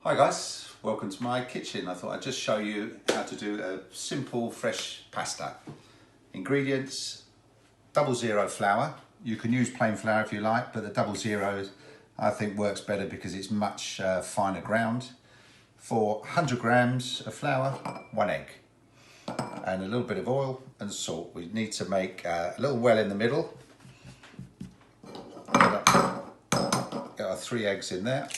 Hi guys, welcome to my kitchen. I thought I'd just show you how to do a simple fresh pasta. Ingredients: 00 flour. You can use plain flour if you like, but the 00 I think works better because it's much finer ground. For 100 grams of flour, 1 egg and a little bit of oil and salt. We need to make a little well in the middle. Got our 3 eggs in there.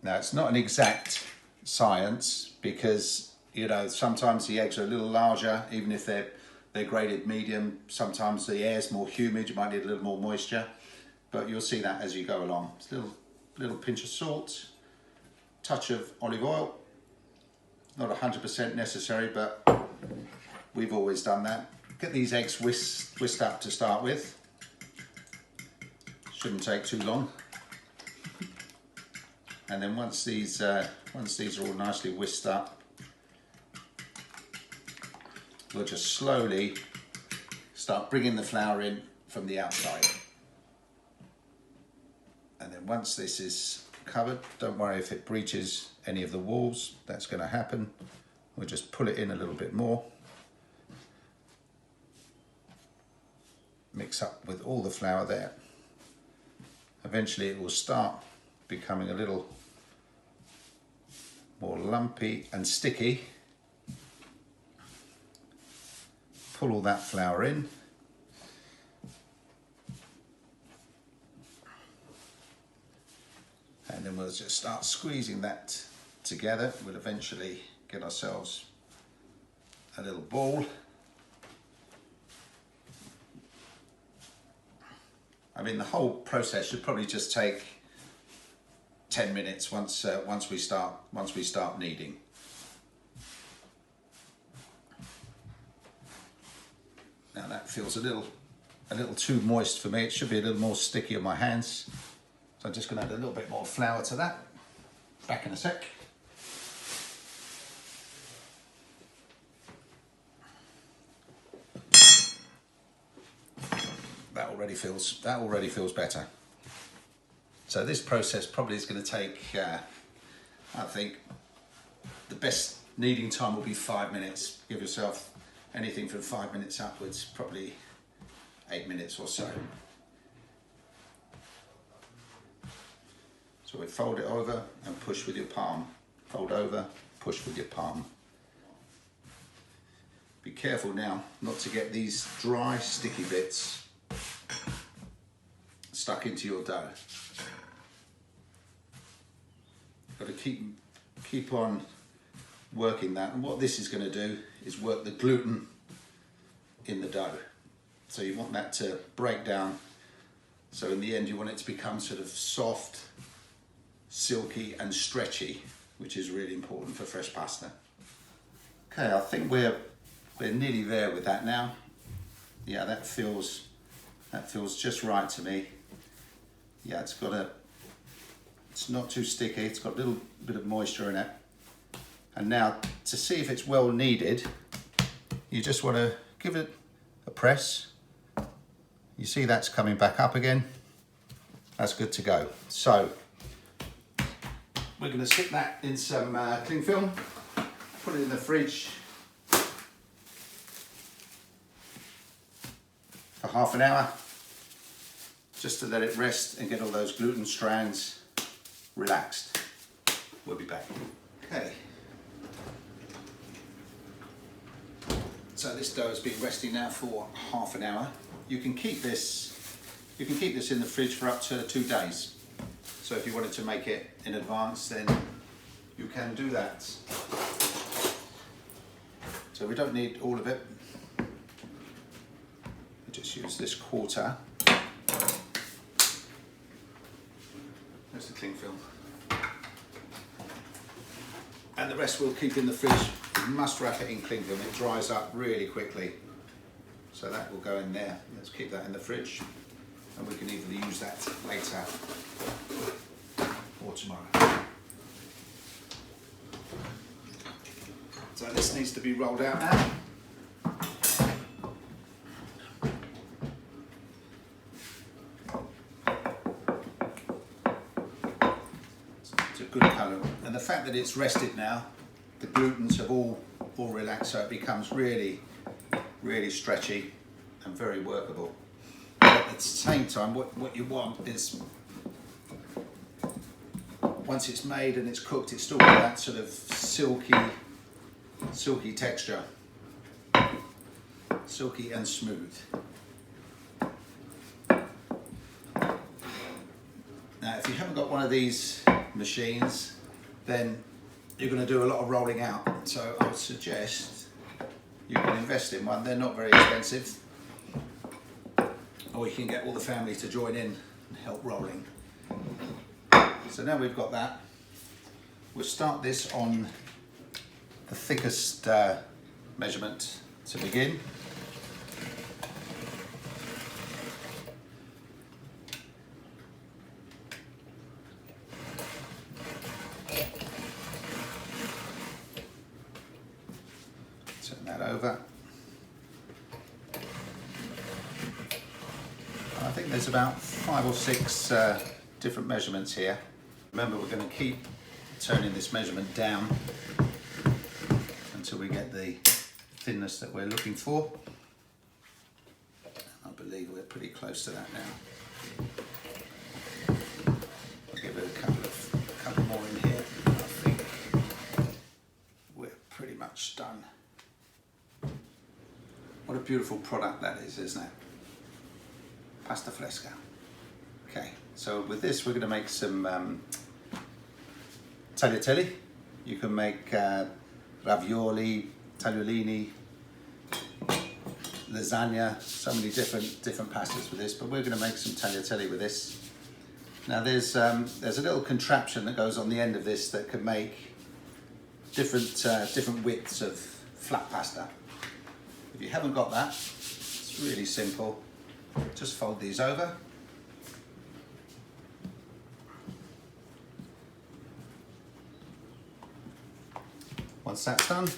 Now, it's not an exact science because, you know, sometimes the eggs are a little larger, even if they're graded medium. Sometimes the air's more humid, you might need a little more moisture, but you'll see that as you go along. It's a little pinch of salt, touch of olive oil. Not 100% necessary, but we've always done that. Get these eggs whisked up to start with. Shouldn't take too long. And then once these are all nicely whisked up, we'll just slowly start bringing the flour in from the outside. And then once this is covered, don't worry if it breaches any of the walls, that's going to happen. We'll just pull it in a little bit more. Mix up with all the flour there. Eventually it will start becoming a little more lumpy and sticky. Pull all that flour in. And then we'll just start squeezing that together. We'll eventually get ourselves a little ball. I mean, the whole process should probably just take 10 minutes once we start kneading. Now that feels a little too moist for me. It should be a little more sticky on my hands. So I'm just going to add a little bit more flour to that. Back in a sec. That already feels better. So this process probably is going to take, I think, the best kneading time will be 5 minutes. Give yourself anything from 5 minutes upwards, probably 8 minutes or so. So we fold it over and push with your palm. Fold over, push with your palm. Be careful now not to get these dry, sticky bits stuck into your dough. Got to keep on working that, and what this is going to do is work the gluten in the dough. So you want that to break down. So in the end, you want it to become sort of soft, silky, and stretchy, which is really important for fresh pasta. Okay, I think we're nearly there with that now. Yeah, that feels just right to me. Yeah, it's not too sticky, it's got a little bit of moisture in it. And now, to see if it's well kneaded, you just want to give it a press. You see that's coming back up again. That's good to go. So, we're going to stick that in some cling film, put it in the fridge for half an hour, just to let it rest and get all those gluten strands relaxed. We'll be back. Okay. So this dough has been resting now for half an hour. You can keep this in the fridge for up to 2 days. So if you wanted to make it in advance, then you can do that. So we don't need all of it. We just use this quarter. There's the cling film. And the rest we'll keep in the fridge. You must wrap it in cling film, it dries up really quickly. So that will go in there. Let's keep that in the fridge. And we can either use that later or tomorrow. So this needs to be rolled out now. good colour. And the fact that it's rested now, the glutens have all relaxed, so it becomes really, really stretchy and very workable. But at the same time, what you want is, once it's made and it's cooked, it's still got that sort of silky texture, silky and smooth. Now, if you haven't got one of these machines, then you're going to do a lot of rolling out. So I would suggest you can invest in one. They're not very expensive. Or you can get all the family to join in and help rolling. So now we've got that. We'll start this on the thickest measurement to begin. Turn that over. I think there's about 5 or 6 different measurements here. Remember, we're going to keep turning this measurement down until we get the thinness that we're looking for. I believe we're pretty close to that now. I'll give it a couple more in here. I think we're pretty much done. What a beautiful product that is, isn't it? Pasta fresca. Okay, so with this we're going to make some tagliatelle. You can make ravioli, tagliolini, lasagna, so many different pastas with this, but we're going to make some tagliatelle with this. Now there's a little contraption that goes on the end of this that can make different widths of flat pasta. If you haven't got that, it's really simple. Just fold these over. Once that's done,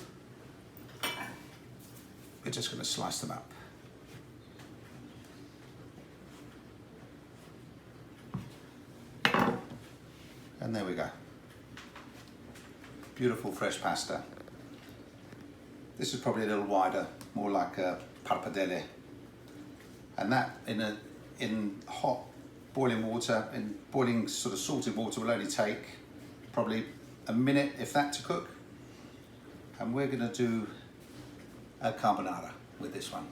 we're just going to slice them up. And there we go. Beautiful fresh pasta. This is probably a little wider, more like a pappardelle. And that in hot boiling water, in boiling sort of salted water, will only take probably a minute, if that, to cook. And we're going to do a carbonara with this one.